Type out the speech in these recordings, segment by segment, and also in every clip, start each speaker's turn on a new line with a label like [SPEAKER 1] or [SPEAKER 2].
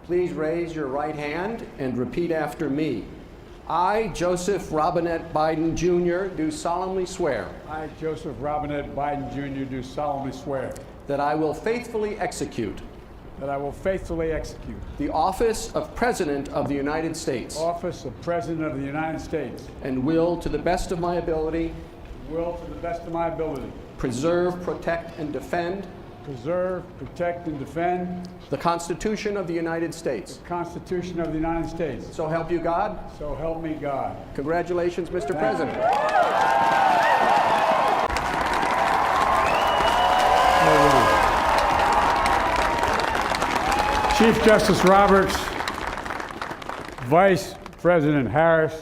[SPEAKER 1] Please raise your right hand and repeat after me. I, Joseph Robinette Biden, Jr., do solemnly swear.
[SPEAKER 2] I, Joseph Robinette Biden, Jr., do solemnly swear.
[SPEAKER 1] That I will faithfully execute.
[SPEAKER 2] That I will faithfully execute.
[SPEAKER 1] The office of President of the United States.
[SPEAKER 2] Office of President of the United States.
[SPEAKER 1] And will, to the best of my ability.
[SPEAKER 2] Will, to the best of my ability.
[SPEAKER 1] Preserve, protect, and defend.
[SPEAKER 2] Preserve, protect, and defend.
[SPEAKER 1] The Constitution of the United States.
[SPEAKER 2] The Constitution of the United States.
[SPEAKER 1] So help you God.
[SPEAKER 2] So help me God.
[SPEAKER 1] Congratulations, Mr. President.
[SPEAKER 2] Chief Justice Roberts, Vice President Harris,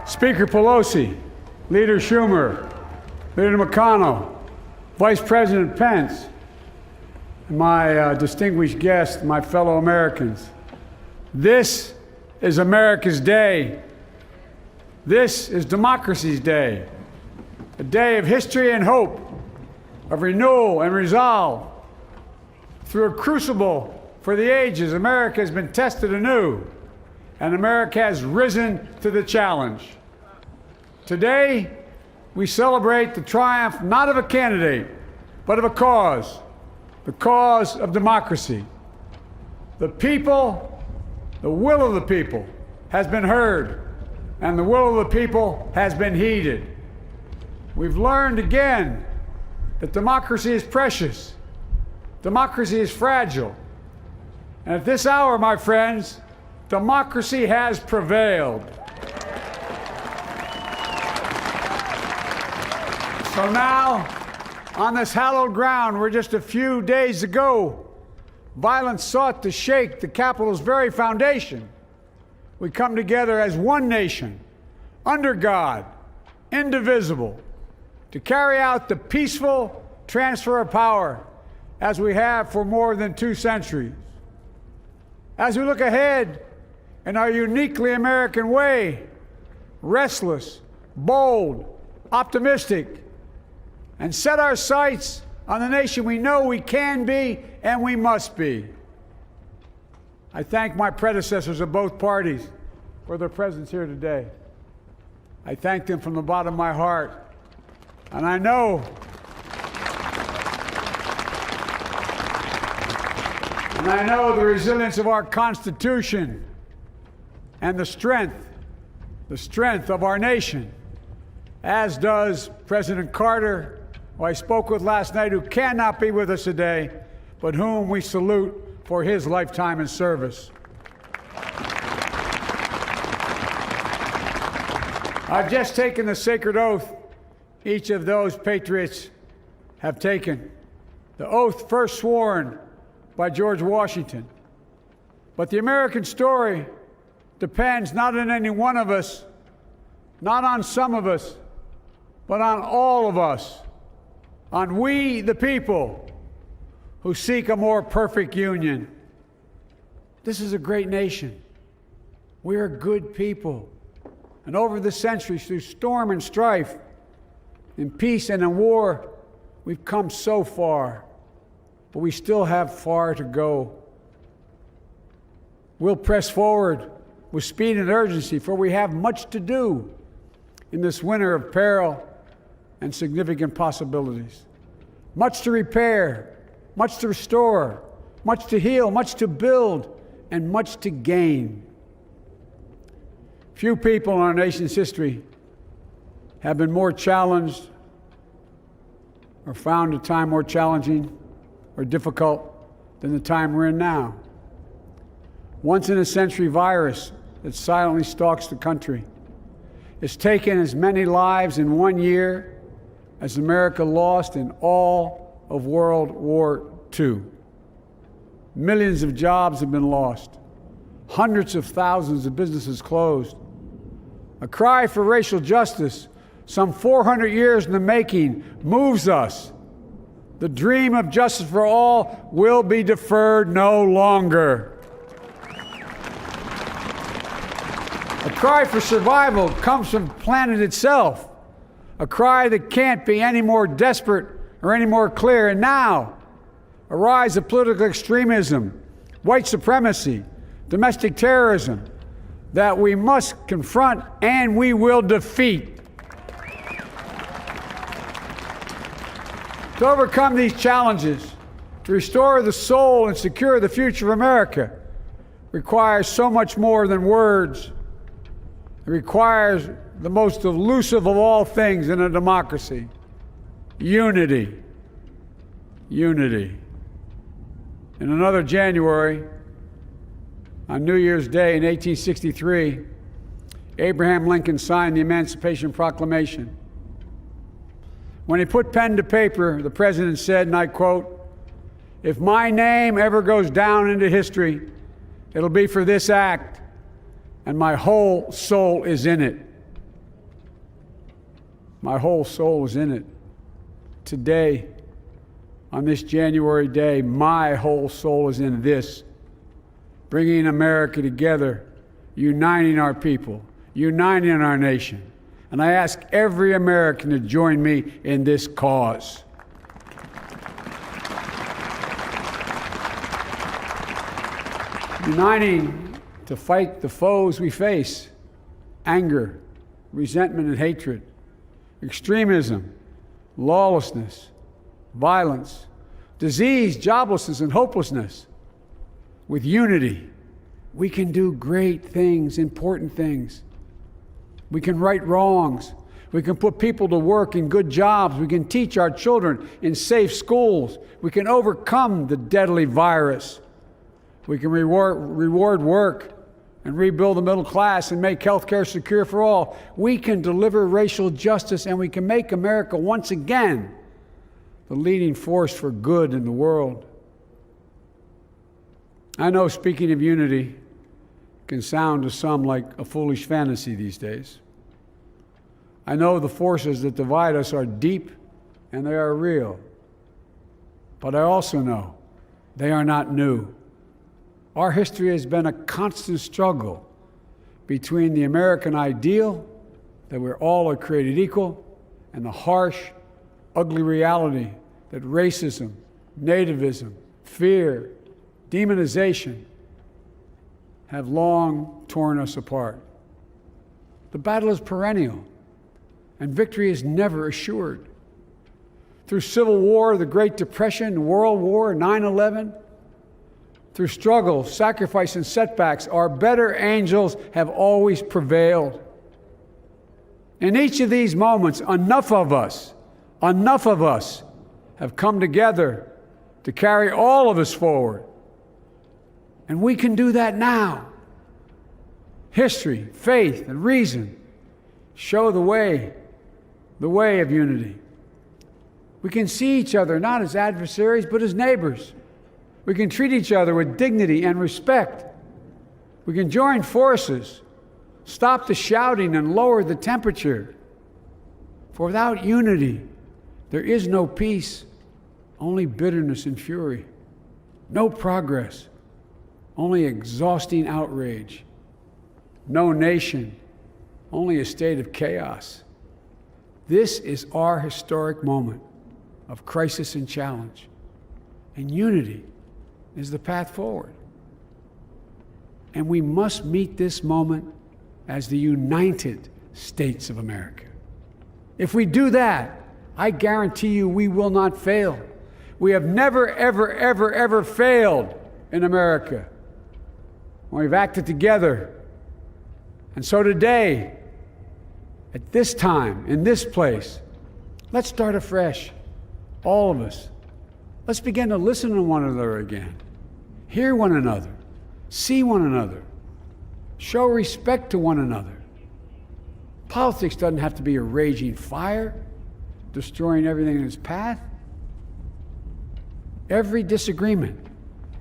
[SPEAKER 2] Speaker Pelosi, Leader Schumer, Leader McConnell, Vice President Pence, and my distinguished guests, my fellow Americans. This is America's day. This is democracy's day, a day of history and hope, of renewal and resolve. Through a crucible for the ages, America has been tested anew, and America has risen to the challenge. Today, we celebrate the triumph not of a candidate, but of a cause, the cause of democracy. The people, the will of the people has been heard, and the will of the people has been heeded. We've learned again that democracy is precious, democracy is fragile, and at this hour, my friends, democracy has prevailed. So now, on this hallowed ground where just a few days ago, violence sought to shake the Capitol's very foundation, we come together as one nation, under God, indivisible, to carry out the peaceful transfer of power as we have for more than 2 centuries. As we look ahead in our uniquely American way, restless, bold, optimistic, and set our sights on the nation we know we can be and we must be. I thank my predecessors of both parties for their presence here today. I thank them from the bottom of my heart. And I know the resilience of our Constitution and the strength of our nation, as does President Carter, who I spoke with last night, who cannot be with us today, but whom we salute for his lifetime in service. I've just taken the sacred oath each of those patriots have taken, the oath first sworn by George Washington. But the American story depends not on any one of us, not on some of us, but on all of us, on we, the people, who seek a more perfect union. This is a great nation. We are good people. And over the centuries, through storm and strife, in peace and in war, we've come so far, but we still have far to go. We'll press forward with speed and urgency, for we have much to do in this winter of peril and significant possibilities. Much to repair, much to restore, much to heal, much to build, and much to gain. Few people in our nation's history have been more challenged or found a time more challenging or difficult than the time we're in now. Once-in-a-century virus that silently stalks the country has taken as many lives in 1 year as America lost in all of World War II. Millions of jobs have been lost. Hundreds of thousands of businesses closed. A cry for racial justice, some 400 years in the making, moves us. The dream of justice for all will be deferred no longer. A cry for survival comes from the planet itself, a cry that can't be any more desperate or any more clear. And now, a rise of political extremism, white supremacy, domestic terrorism that we must confront and we will defeat. To overcome these challenges, to restore the soul and secure the future of America, requires so much more than words. It requires the most elusive of all things in a democracy: unity. Unity. In another January, on New Year's Day in 1863, Abraham Lincoln signed the Emancipation Proclamation. When he put pen to paper, the president said, and I quote, "If my name ever goes down into history, it'll be for this act, and my whole soul is in it." My whole soul is in it. Today, on this January day, my whole soul is in this, bringing America together, uniting our people, uniting our nation. And I ask every American to join me in this cause. Uniting to fight the foes we face: anger, resentment and hatred, extremism, lawlessness, violence, disease, joblessness, and hopelessness. With unity, we can do great things, important things. We can right wrongs. We can put people to work in good jobs. We can teach our children in safe schools. We can overcome the deadly virus. We can reward work and rebuild the middle class and make health care secure for all. We can deliver racial justice, and we can make America once again the leading force for good in the world. I know speaking of unity can sound to some like a foolish fantasy these days. I know the forces that divide us are deep and they are real. But I also know they are not new. Our history has been a constant struggle between the American ideal that we're all are created equal and the harsh, ugly reality that racism, nativism, fear, demonization have long torn us apart. The battle is perennial, and victory is never assured. Through Civil War, the Great Depression, World War, 9/11, through struggle, sacrifice, and setbacks, our better angels have always prevailed. In each of these moments, enough of us have come together to carry all of us forward. And we can do that now. History, faith, and reason show the way of unity. We can see each other not as adversaries, but as neighbors. We can treat each other with dignity and respect. We can join forces, stop the shouting, and lower the temperature. For without unity, there is no peace, only bitterness and fury. No progress, only exhausting outrage. No nation, only a state of chaos. This is our historic moment of crisis and challenge, and unity is the path forward. And we must meet this moment as the United States of America. If we do that, I guarantee you we will not fail. We have never, ever failed in America when we've acted together. And so today, at this time, in this place, let's start afresh, all of us. Let's begin to listen to one another again, hear one another, see one another, show respect to one another. Politics doesn't have to be a raging fire, destroying everything in its path. Every disagreement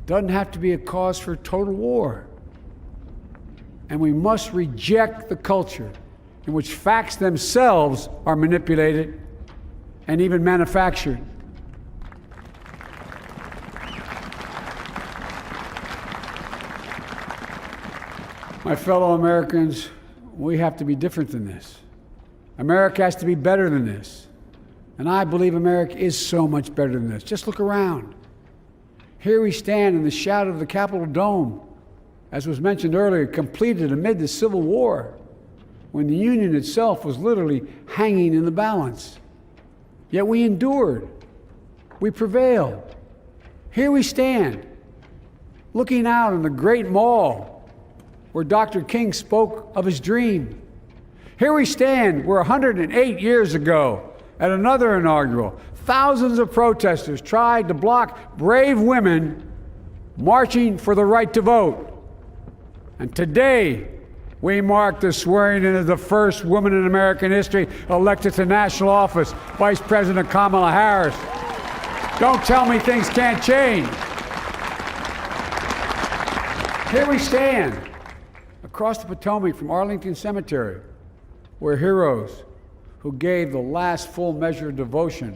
[SPEAKER 2] doesn't have to be a cause for total war. And we must reject the culture in which facts themselves are manipulated and even manufactured. My fellow Americans, we have to be different than this. America has to be better than this. And I believe America is so much better than this. Just look around. Here we stand in the shadow of the Capitol Dome, as was mentioned earlier, completed amid the Civil War, when the Union itself was literally hanging in the balance. Yet we endured. We prevailed. Here we stand, looking out on the great mall where Dr. King spoke of his dream. Here we stand where 108 years ago, at another inaugural, thousands of protesters tried to block brave women marching for the right to vote. And today, we mark the swearing in of the first woman in American history elected to national office, Vice President Kamala Harris. Don't tell me things can't change. Here we stand across the Potomac from Arlington Cemetery, where heroes who gave the last full measure of devotion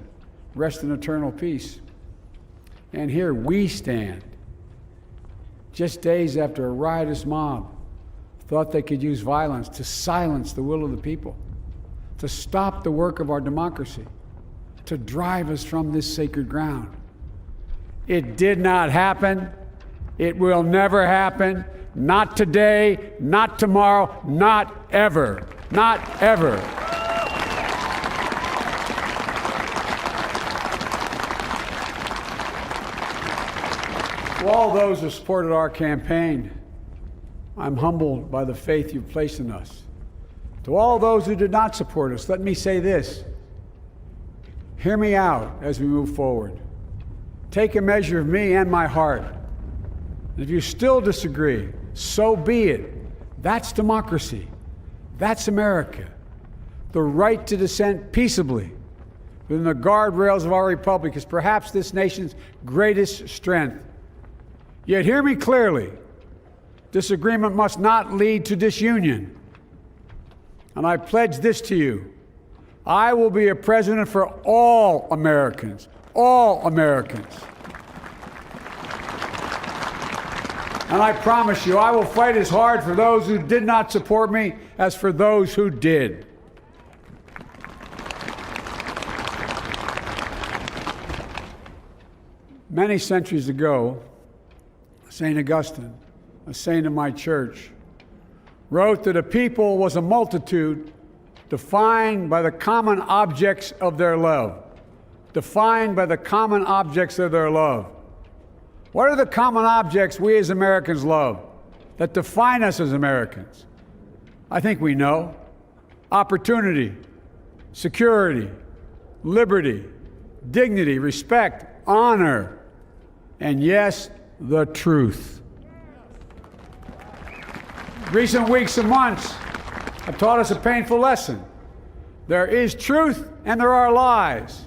[SPEAKER 2] rest in eternal peace. And here we stand, just days after a riotous mob thought they could use violence to silence the will of the people, to stop the work of our democracy, to drive us from this sacred ground. It did not happen. It will never happen. Not today, not tomorrow, not ever. Not ever. To all those who supported our campaign, I'm humbled by the faith you've placed in us. To all those who did not support us, let me say this. Hear me out as we move forward. Take a measure of me and my heart. And if you still disagree, so be it. That's democracy. That's America. The right to dissent peaceably within the guardrails of our republic is perhaps this nation's greatest strength. Yet hear me clearly. Disagreement must not lead to disunion. And I pledge this to you. I will be a president for all Americans. All Americans. And I promise you, I will fight as hard for those who did not support me as for those who did. Many centuries ago, St. Augustine, a saint of my church, wrote that a people was a multitude defined by the common objects of their love. Defined by the common objects of their love. What are the common objects we as Americans love that define us as Americans? I think we know. Opportunity, security, liberty, dignity, respect, honor, and yes, the truth. Recent weeks and months have taught us a painful lesson. There is truth and there are lies.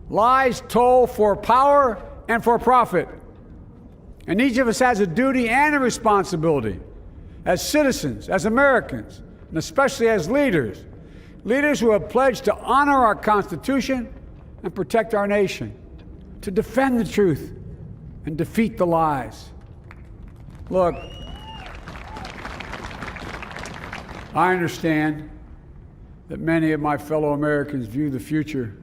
[SPEAKER 2] Lies told for power and for profit. And each of us has a duty and a responsibility as citizens, as Americans, and especially as leaders. Leaders who have pledged to honor our Constitution and protect our nation, to defend the truth and defeat the lies. Look, I understand that many of my fellow Americans view the future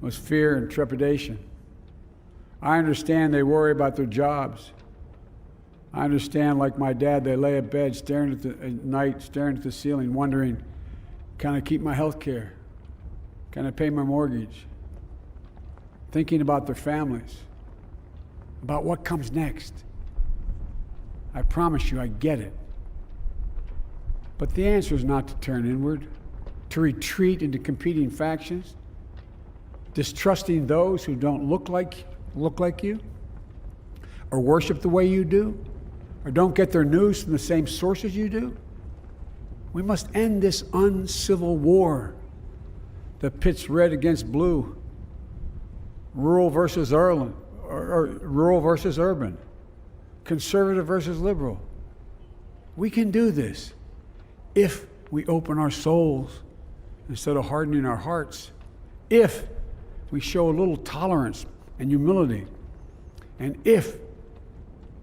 [SPEAKER 2] with fear and trepidation. I understand they worry about their jobs. I understand, like my dad, they lay at bed at night, staring at the ceiling, wondering, can I keep my health care? Can I pay my mortgage? Thinking about their families, about what comes next. I promise you, I get it. But the answer is not to turn inward, to retreat into competing factions, distrusting those who don't look like you, or worship the way you do, or don't get their news from the same sources you do. We must end this uncivil war that pits red against blue, rural versus urban, conservative versus liberal. We can do this if we open our souls instead of hardening our hearts, if we show a little tolerance and humility, and if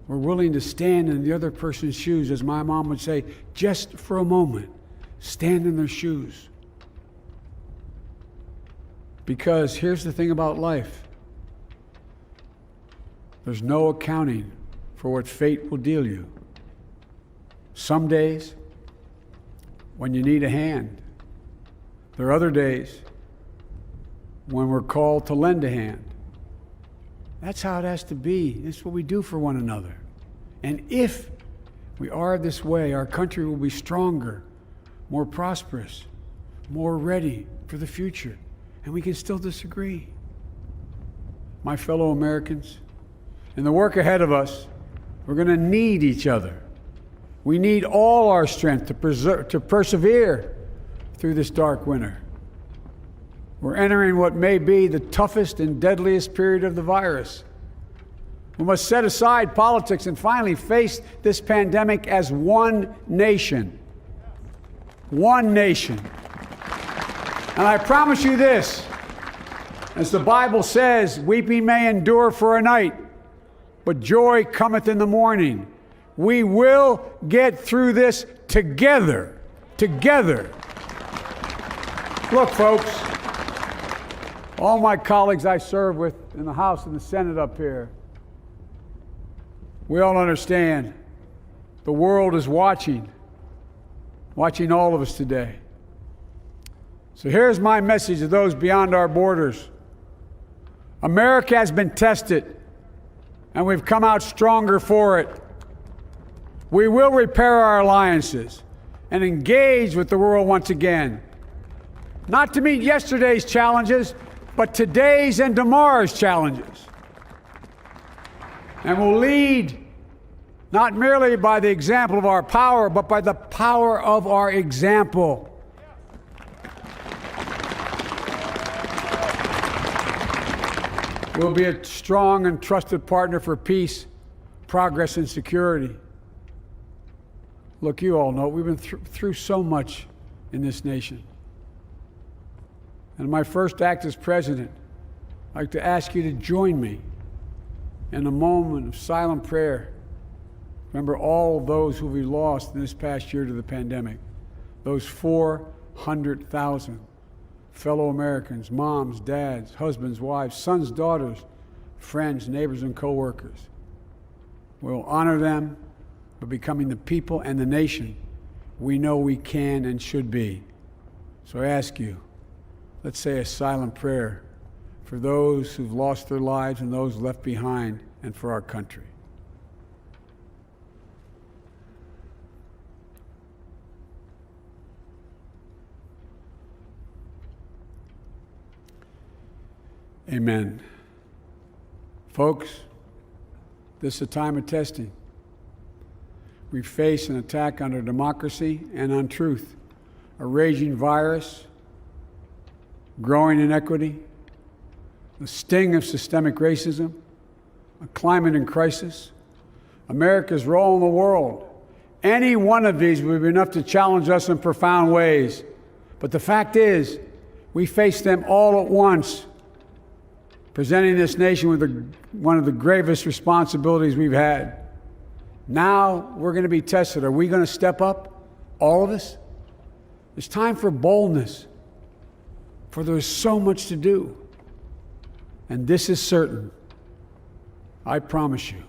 [SPEAKER 2] we're willing to stand in the other person's shoes, as my mom would say, just for a moment, stand in their shoes. Because here's the thing about life. There's no accounting for what fate will deal you. Some days, when you need a hand. There are other days when we're called to lend a hand. That's how it has to be. This is what we do for one another. And if we are this way, our country will be stronger, more prosperous, more ready for the future. And we can still disagree. My fellow Americans, in the work ahead of us, we're going to need each other. We need all our strength to persevere through this dark winter. We're entering what may be the toughest and deadliest period of the virus. We must set aside politics and finally face this pandemic as one nation. One nation. And I promise you this, as the Bible says, weeping may endure for a night, but joy cometh in the morning. We will get through this together. Together. Look, folks, all my colleagues I serve with in the House and the Senate up here, we all understand the world is watching all of us today. So here's my message to those beyond our borders. America has been tested, and we've come out stronger for it. We will repair our alliances and engage with the world once again, not to meet yesterday's challenges, but today's and tomorrow's challenges. And we'll lead not merely by the example of our power, but by the power of our example. We'll be a strong and trusted partner for peace, progress, and security. Look, you all know we've been through so much in this nation. And my first act as president, I'd like to ask you to join me in a moment of silent prayer. Remember all of those who we lost in this past year to the pandemic. Those 400,000 fellow Americans, moms, dads, husbands, wives, sons, daughters, friends, neighbors, and co-workers. We'll honor them by becoming the people and the nation we know we can and should be. So I ask you, let's say a silent prayer for those who've lost their lives and those left behind, and for our country. Amen. Folks, this is a time of testing. We face an attack on our democracy and on truth, a raging virus, growing inequity, the sting of systemic racism, a climate in crisis, America's role in the world. Any one of these would be enough to challenge us in profound ways. But the fact is, we face them all at once, presenting this nation with one of the gravest responsibilities we've had. Now we're going to be tested. Are we going to step up, all of us? It's time for boldness, for there's so much to do. And this is certain. I promise you,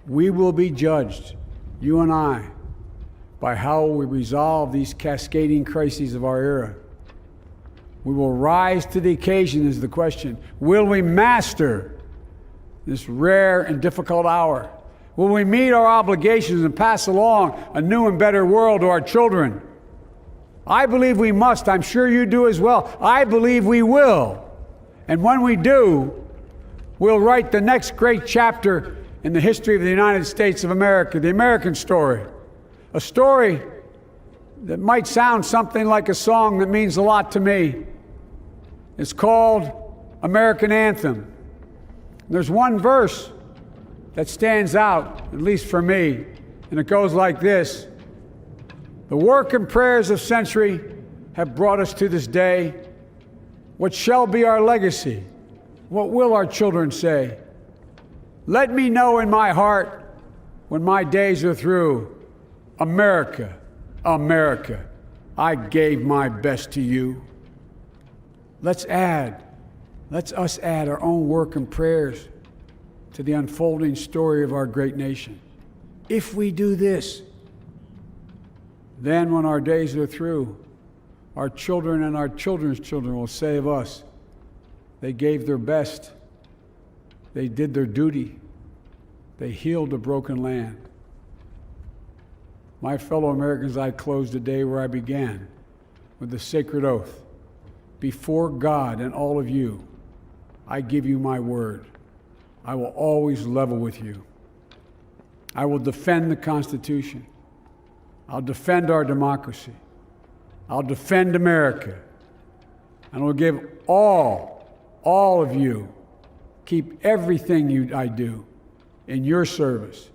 [SPEAKER 2] we will be judged, you and I, by how we resolve these cascading crises of our era. We will rise to the occasion is the question. Will we master this rare and difficult hour? Will we meet our obligations and pass along a new and better world to our children? I believe we must. I'm sure you do as well. I believe we will. And when we do, we'll write the next great chapter in the history of the United States of America, the American story. A story that might sound something like a song that means a lot to me. It's called American Anthem. There's one verse that stands out, at least for me, and it goes like this. The work and prayers of century have brought us to this day. What shall be our legacy? What will our children say? Let me know in my heart when my days are through. America, America, I gave my best to you. Let's us add our own work and prayers to the unfolding story of our great nation. If we do this, then when our days are through, our children and our children's children will say of us, they gave their best, they did their duty, they healed a broken land. My fellow Americans, I close the day where I began, with the sacred oath. Before God and all of you, I give you my word. I will always level with you. I will defend the Constitution. I'll defend our democracy. I'll defend America. And I'll give all of you, keep everything I do in your service,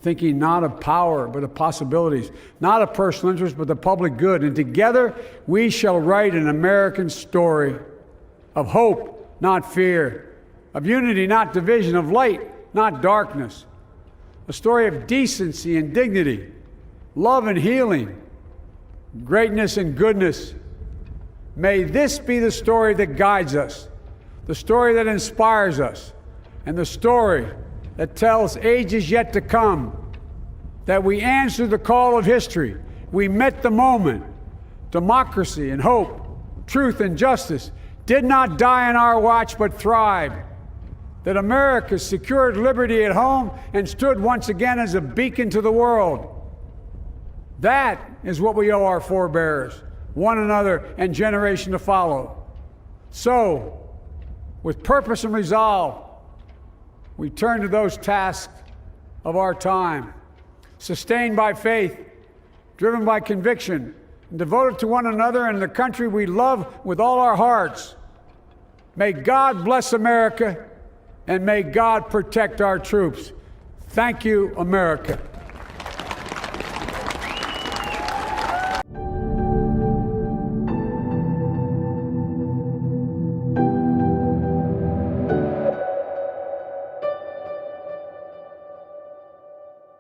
[SPEAKER 2] thinking not of power, but of possibilities, not of personal interest, but the public good. And together, we shall write an American story of hope, not fear, of unity, not division, of light, not darkness, a story of decency and dignity, love and healing, greatness and goodness. May this be the story that guides us, the story that inspires us, and the story that tells ages yet to come that we answered the call of history. We met the moment. Democracy and hope, truth and justice did not die on our watch but thrived. That America secured liberty at home and stood once again as a beacon to the world. That is what we owe our forebears, one another, and generation to follow. So, with purpose and resolve, we turn to those tasks of our time, sustained by faith, driven by conviction, and devoted to one another and the country we love with all our hearts. May God bless America, and may God protect our troops. Thank you, America.